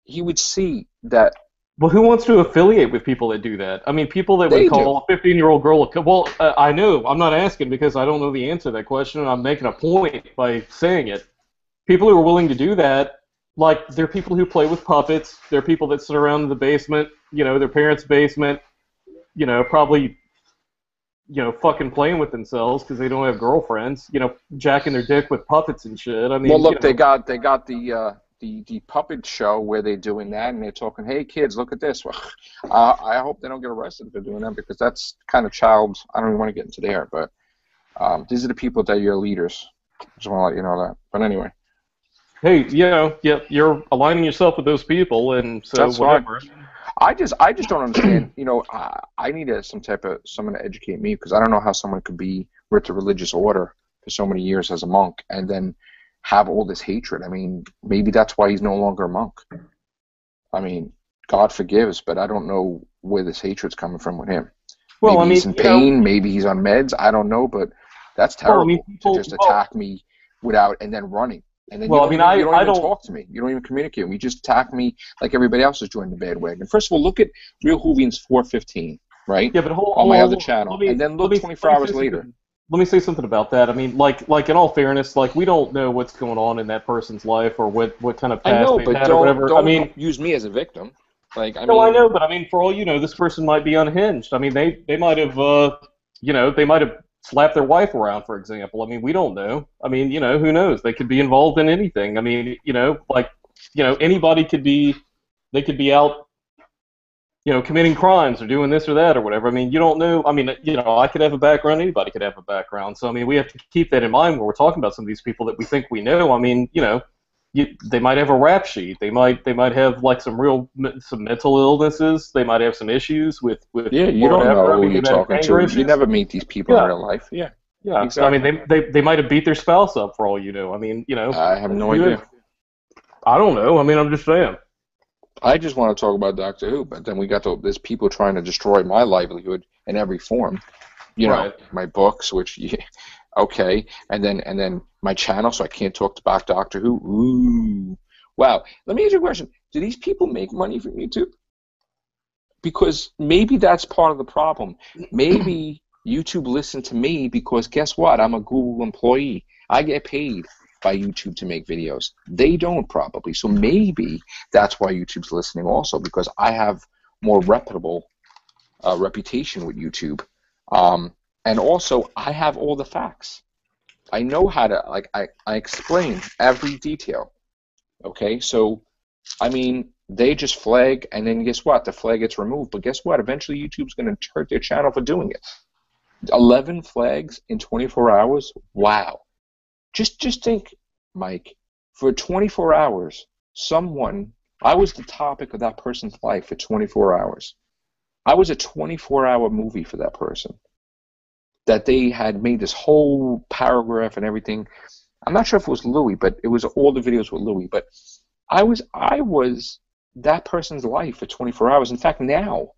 he would see that. Well, who wants to affiliate with people that do that? I mean, people that would call a 15-year-old girl a... Well, I know. I'm not asking because I don't know the answer to that question, and I'm making a point by saying it. People who are willing to do that, like, they're people who play with puppets. They're people that sit around in the basement, you know, their parents' basement, you know, probably, you know, fucking playing with themselves because they don't have girlfriends, you know, jacking their dick with puppets and shit. I mean, well, look, you know, they got the puppet show where they're doing that, and they're talking, hey, kids, look at this. Well, I hope they don't get arrested if they're doing that, because that's kind of child. I don't even want to get into there, but these are the people that are your leaders. Just want to let you know that. But anyway. Hey, you know, you're aligning yourself with those people, and so that's whatever. Fine. I just don't understand. You know, I need someone to educate me, because I don't know how someone could be with a religious order for so many years as a monk and then have all this hatred. I mean, maybe that's why he's no longer a monk. I mean, God forgives, but I don't know where this hatred's coming from with him. Well, maybe I mean, he's in pain, maybe he's on meds. I don't know, but that's terrible to just attack me without and then running. And then you don't even talk to me. You don't even communicate. You just attack me like everybody else is joining the bandwagon. First of all, look at Real Whovians 415, right? Yeah, but on my other channel, and then look 24 hours later. Let me say something about that. I mean, like in all fairness, like, we don't know what's going on in that person's life or what kind of past they've had or whatever. Don't use me as a victim. Like, I know, but I mean, for all you know, this person might be unhinged. I mean, they might have, you know, they might have slap their wife around, for example. I mean, we don't know. I mean, you know, who knows? They could be involved in anything. I mean, you know, like, you know, anybody could be, they could be out, you know, committing crimes or doing this or that or whatever. I mean, you don't know. I mean, you know, I could have a background. Anybody could have a background. So, I mean, we have to keep that in mind when we're talking about some of these people that we think we know. I mean, you know, they might have a rap sheet. They might have like some mental illnesses. They might have some issues with yeah. You don't know who you're talking to. You never meet these people in real life. Yeah. Yeah. Exactly. I mean, they might have beat their spouse up for all you know. I mean, you know. I have no idea. I don't know. I mean, I'm just saying. I just want to talk about Doctor Who, but then we got to there's people trying to destroy my livelihood in every form. You know, my books, which. Yeah, okay, and then my channel, so I can't talk about Doctor Who. Ooh, wow. Let me ask you a question: do these people make money from YouTube? Because maybe that's part of the problem. Maybe YouTube listened to me because guess what? I'm a Google employee. I get paid by YouTube to make videos. They don't probably. So maybe that's why YouTube's listening also, because I have more reputable reputation with YouTube. And also, I have all the facts. I know how to, like, I explain every detail. Okay? So, I mean, they just flag, and then guess what? The flag gets removed. But guess what? Eventually, YouTube's going to hurt their channel for doing it. 11 flags in 24 hours? Wow. Just think, Mike, for 24 hours, I was the topic of that person's life for 24 hours. I was a 24-hour movie for that person. That they had made this whole paragraph and everything. I'm not sure if it was Louis, but it was all the videos with Louis. But I was that person's life for 24 hours. In fact, now,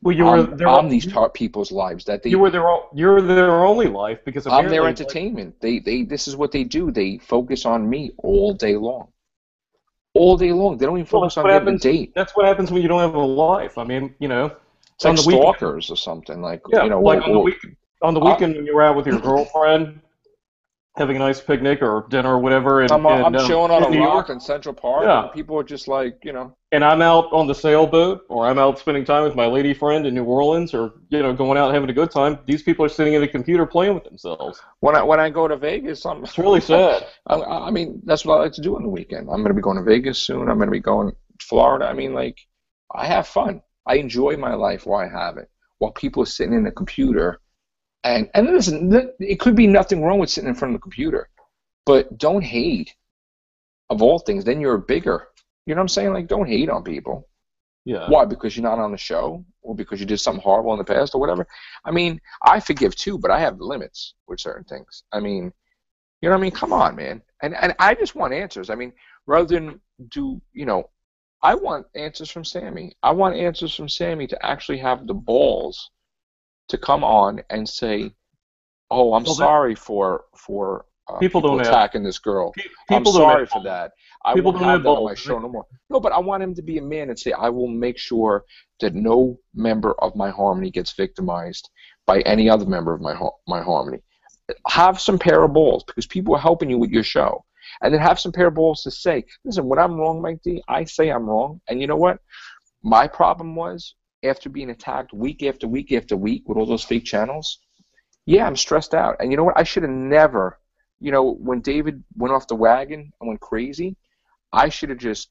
I'm these people's lives that you're their only life, because I'm their entertainment. This is what they do. They focus on me all day long. All day long. They don't even focus on getting a date. That's what happens when you don't have a life. I mean, you know, it's like stalkers or something. Like, yeah, you know, like on the weekend when you're out with your girlfriend, having a nice picnic or dinner or whatever, and I'm chilling on a rock York in Central Park, and people are just like, you know. And I'm out on the sailboat, or I'm out spending time with my lady friend in New Orleans, or, you know, going out and having a good time. These people are sitting at a computer playing with themselves. When I go to Vegas, it's really sad. I mean, that's what I like to do on the weekend. I'm going to be going to Vegas soon. I'm going to be going to Florida. I mean, like, I have fun. I enjoy my life while I have it. While people are sitting in a computer, and listen, it could be nothing wrong with sitting in front of the computer, but don't hate. Of all things, then you're bigger. You know what I'm saying? Like, don't hate on people. Yeah. Why? Because you're not on the show, or because you did something horrible in the past, or whatever. I mean, I forgive too, but I have limits with certain things. I mean, you know what I mean? Come on, man. And I just want answers. I mean, rather than I want answers from Sammy. I want answers from Sammy to actually have the balls to come on and say, "Oh, I'm Well, sorry for people people don't have attacking this girl. I'm people don't sorry have for balls. that. I People won't don't have have that on my balls. show no more." No, but I want him to be a man and say, "I will make sure that no member of my harmony gets victimized by any other member of my harmony." Have some pair of balls, because people are helping you with your show. And then have some pair of balls to say, "Listen, when I'm wrong, Mike D, I say I'm wrong." And you know what? My problem was, after being attacked week after week after week with all those fake channels, yeah, I'm stressed out. And you know what? I should have never, when David went off the wagon and went crazy, I should have just,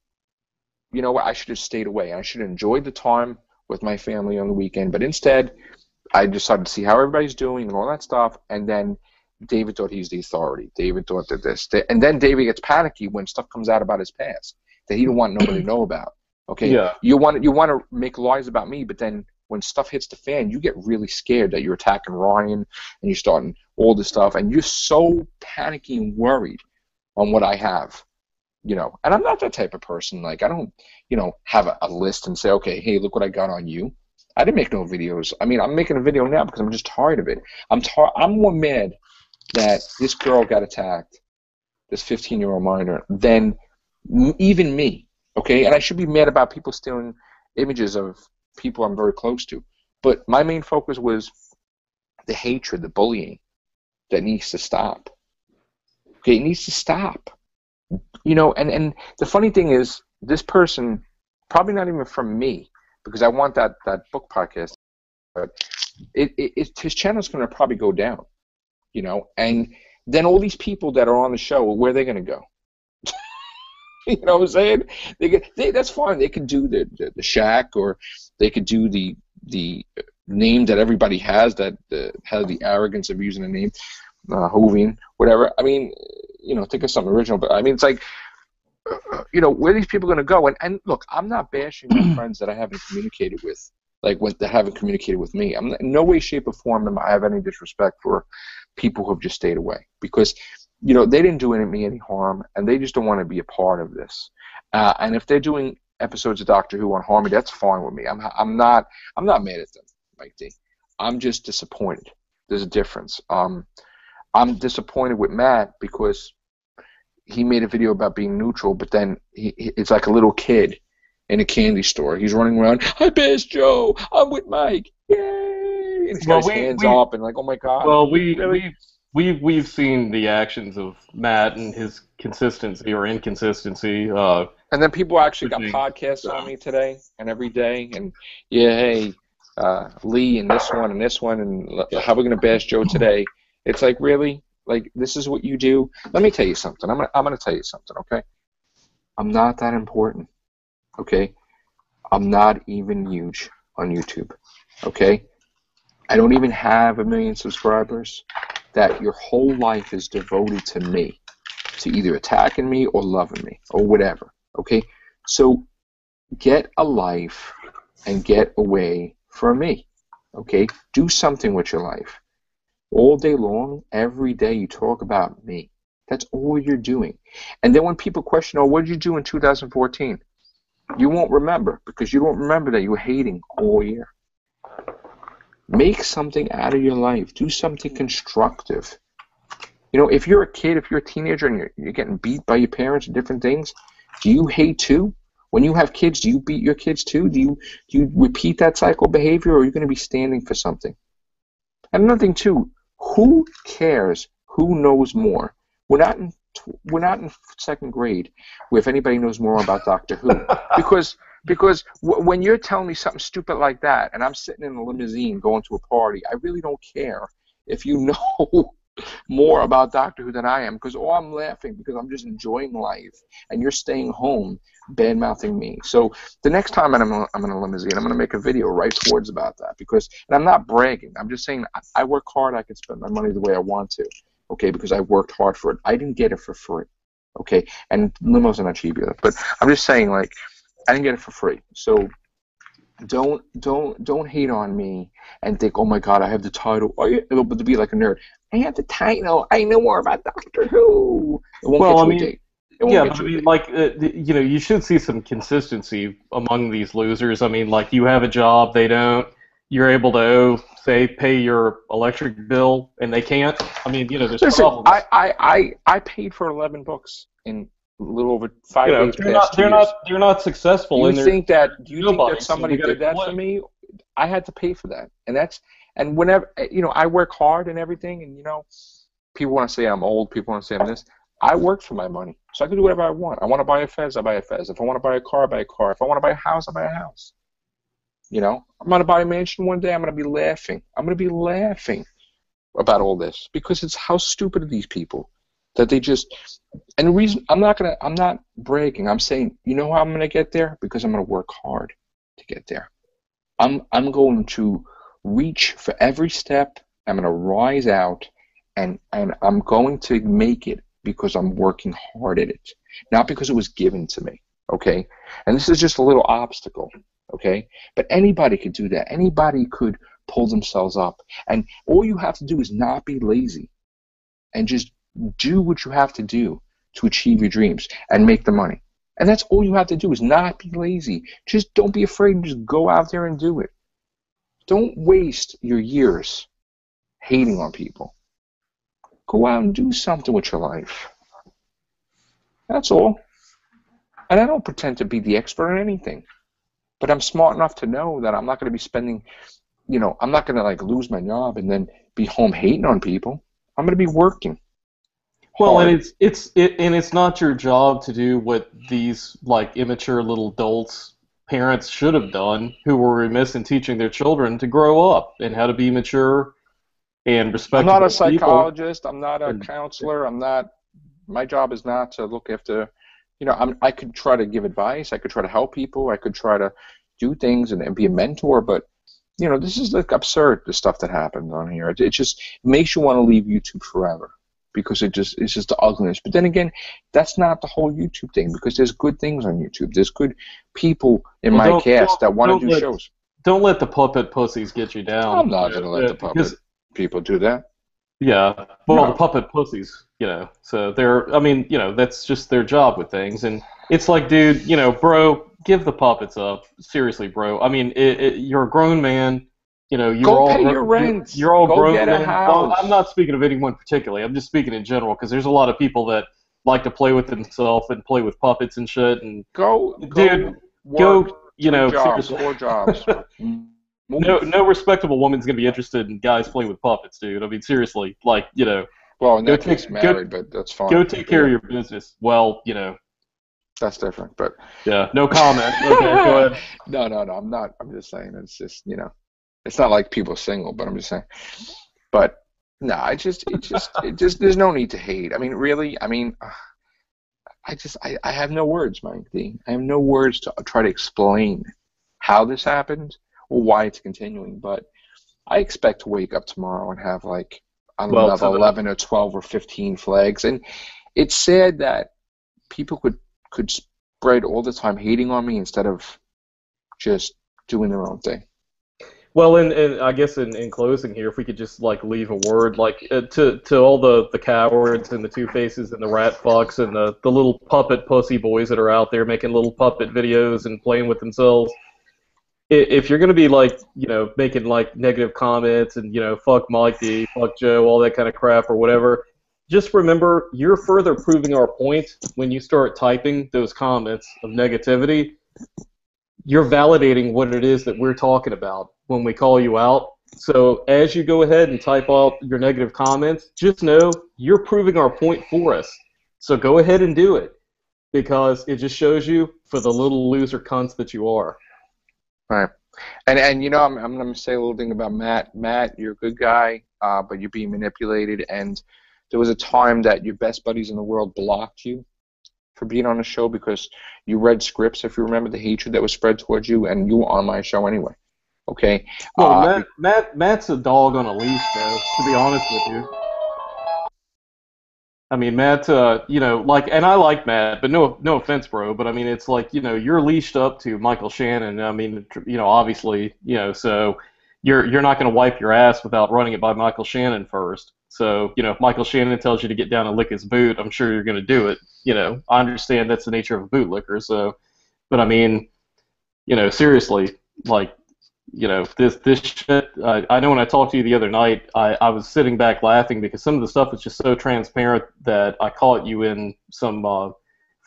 I should have stayed away. I should have enjoyed the time with my family on the weekend. But instead, I decided to see how everybody's doing and all that stuff. And then David thought he's the authority. David thought that and then David gets panicky when stuff comes out about his past that he don't want nobody to know about. Okay, Yeah. you want to make lies about me, but then when stuff hits the fan, you get really scared that you're attacking Ryan and you're starting all this stuff, and you're so panicky and worried on what I have. And I'm not that type of person. Like, I don't, have a list and say, okay, hey, look what I got on you. I didn't make no videos. I mean, I'm making a video now because I'm just tired of it. I'm more mad that this girl got attacked, this 15-year-old minor, than even me. Okay, and I should be mad about people stealing images of people I'm very close to. But my main focus was the hatred, the bullying that needs to stop. Okay, it needs to stop. And the funny thing is, this person, probably not even from me, because I want that book podcast, but his channel's going to probably go down, and then all these people that are on the show, where are they going to go? You know what I'm saying? That's fine. They could do the shack, or they could do the name that everybody has, that has the arrogance of using a name, Whovian, whatever. I mean, think of something original. But I mean, it's like, where are these people going to go? And look, I'm not bashing my friends that I haven't communicated with, that haven't communicated with me. I'm in no way, shape, or form am I have any disrespect for people who have just stayed away, because they didn't do me any harm, and they just don't want to be a part of this. And if they're doing episodes of Doctor Who on Harmony, that's fine with me. I'm not mad at them, Mike D. I'm just disappointed. There's a difference. I'm disappointed with Matt because he made a video about being neutral, but then it's like a little kid in a candy store. He's running around, "Hi, Best Joe. I'm with Mike. Yay!" And he's got his hands up and like, "Oh my God." Well, Really? we've seen the actions of Matt and his consistency or inconsistency. And then people actually got podcasts on me today and every day, and hey, Lee and this one and how we're gonna bash Joe today. It's like, really? Like, this is what you do? Let me tell you something. I'm gonna tell you something, okay? I'm not that important, okay? I'm not even huge on YouTube, okay? I don't even have 1 million subscribers. That your whole life is devoted to me, to either attacking me or loving me or whatever, okay? So get a life and get away from me, okay? Do something with your life. All day long, every day, you talk about me. That's all you're doing. And then when people question, "Oh, what did you do in 2014?" You won't remember, because you don't remember that you were hating all year. Make something out of your life. Do something constructive. If you're a kid, if you're a teenager, and you're getting beat by your parents and different things, do you hate too? When you have kids, do you beat your kids too? Do you repeat that cycle of behavior, or are you going to be standing for something? And another thing too, who cares who knows more? We're not in second grade where if anybody knows more about Doctor Who, because when you're telling me something stupid like that, and I'm sitting in a limousine going to a party, I really don't care if you know more about Doctor Who than I am, because I'm laughing because I'm just enjoying life, and you're staying home bad mouthing me. So the next time I'm in a limousine, I'm going to make a video right towards about that, because, and I'm not bragging. I'm just saying I work hard. I can spend my money the way I want to, okay, because I worked hard for it. I didn't get it for free, okay, and limos are not cheap either. But I'm just saying, like, I didn't get it for free. So don't hate on me and think, oh my God, I have the title. But to be like a nerd, I have the title. I know more about Doctor Who. It won't get you a date. Yeah, but I mean, like, you know, you should see some consistency among these losers. I mean, like, you have a job, they don't. You're able to, say, pay your electric bill, and they can't. I mean, you know, there's problems. I paid for 11 books in a little over 5 days past 2 years. They're not successful. Do you think that somebody did that for me? I had to pay for that, and whenever, you know, I work hard and everything, and, you know, people want to say I'm old, people want to say I'm this. I work for my money, so I can do whatever I want. I want to buy a Fez, I buy a Fez. If I want to buy a car, I buy a car. If I want to buy a house, I buy a house. You know, I'm going to buy a mansion one day. I'm going to be laughing. I'm going to be laughing about all this, because it's how stupid are these people that they just. And the reason I'm not bragging. I'm saying, you know how I'm going to get there? Because I'm going to work hard to get there. I'm going to reach for every step. I'm going to rise out, and I'm going to make it because I'm working hard at it, not because it was given to me, okay? And this is just a little obstacle, okay? But anybody could do that. Anybody could pull themselves up. And all you have to do is not be lazy and just do what you have to do to achieve your dreams and make the money. And that's all you have to do, is not be lazy. Just don't be afraid and just go out there and do it. Don't waste your years hating on people. Go out and do something with your life. That's all. And I don't pretend to be the expert on anything. But I'm smart enough to know that I'm not going to be spending, you know, I'm not going to, like, lose my job and then be home hating on people. I'm going to be working. Well, and it's not your job to do what these, like, immature little adults, parents should have done, who were remiss in teaching their children to grow up and how to be mature and respectable. I'm not a psychologist. I'm not a counselor. My job is not to look after, you know, I could try to give advice. I could try to help people. I could try to do things and be a mentor. But, you know, this is, like, absurd, the stuff that happens on here. It just makes you want to leave YouTube forever, because it's just the ugliness. But then again, that's not the whole YouTube thing, because there's good things on YouTube. There's good people in my cast that want to do shows. Don't let the puppet pussies get you down. I'm not going to let the puppet people do that. Yeah, well, the puppet pussies, you know, so I mean, you know, that's just their job with things, and it's like, dude, you know, bro, give the puppets up. Seriously, bro. I mean, you're a grown man, you know, you're all pay your rent. You're all grown get a men. house. Well, I'm not speaking of anyone particularly. I'm just speaking in general, because there's a lot of people that like to play with themselves and play with puppets and shit. And go, you know, jobs, 4 jobs. No respectable woman's gonna be interested in guys playing with puppets, dude. I mean, seriously, like, you know. Well, in that case, married, but that's fine. Go take care of your business. Well, you know. That's different, but. Yeah, no comment. Okay, go ahead. No, I'm not. I'm just saying, it's just, you know, it's not like people single, but I'm just saying. But no, there's no need to hate. I mean, really, I mean, I have no words, Mike D. I have no words to try to explain how this happened or why it's continuing. But I expect to wake up tomorrow and have, like, I don't know, 11 or 12 or 15 flags. And it's sad that people could spread all the time hating on me instead of just doing their own thing. Well, and I guess in closing here, if we could just, like, leave a word, like, to all the cowards and the two-faces and the rat fucks and the little puppet pussy boys that are out there making little puppet videos and playing with themselves, if you're going to be, like, you know, making, like, negative comments and, you know, fuck Mike D, fuck Joe, all that kind of crap or whatever, just remember, you're further proving our point when you start typing those comments of negativity. You're validating what it is that we're talking about when we call you out. So as you go ahead and type out your negative comments, just know you're proving our point for us. So go ahead and do it, because it just shows you for the little loser cunts that you are. Right. And you know, I'm going to say a little thing about Matt. Matt, you're a good guy. but you're being manipulated. And there was a time that your best buddies in the world blocked you for being on the show because you read scripts, if you remember the hatred that was spread towards you, and you were on my show anyway. Okay? Well, Matt's a dog on a leash, though, to be honest with you. I mean, Matt, like, and I like Matt, but no offense, bro, but I mean, it's like, you're leashed up to Michael Shannon. I mean, obviously, so you're not going to wipe your ass without running it by Michael Shannon first. So, if Michael Shannon tells you to get down and lick his boot, I'm sure you're going to do it. I understand that's the nature of a bootlicker. So, but I mean, seriously, like, this shit. I know when I talked to you the other night, I was sitting back laughing because some of the stuff is just so transparent that I caught you in some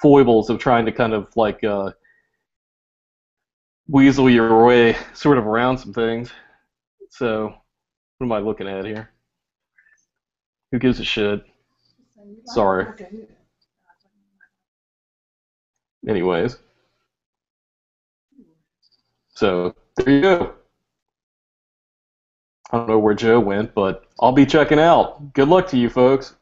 foibles of trying to kind of like weasel your way sort of around some things. So, what am I looking at here? Who gives a shit? Sorry. Anyways, so there you go. I don't know where Joe went, but I'll be checking out. Good luck to you folks.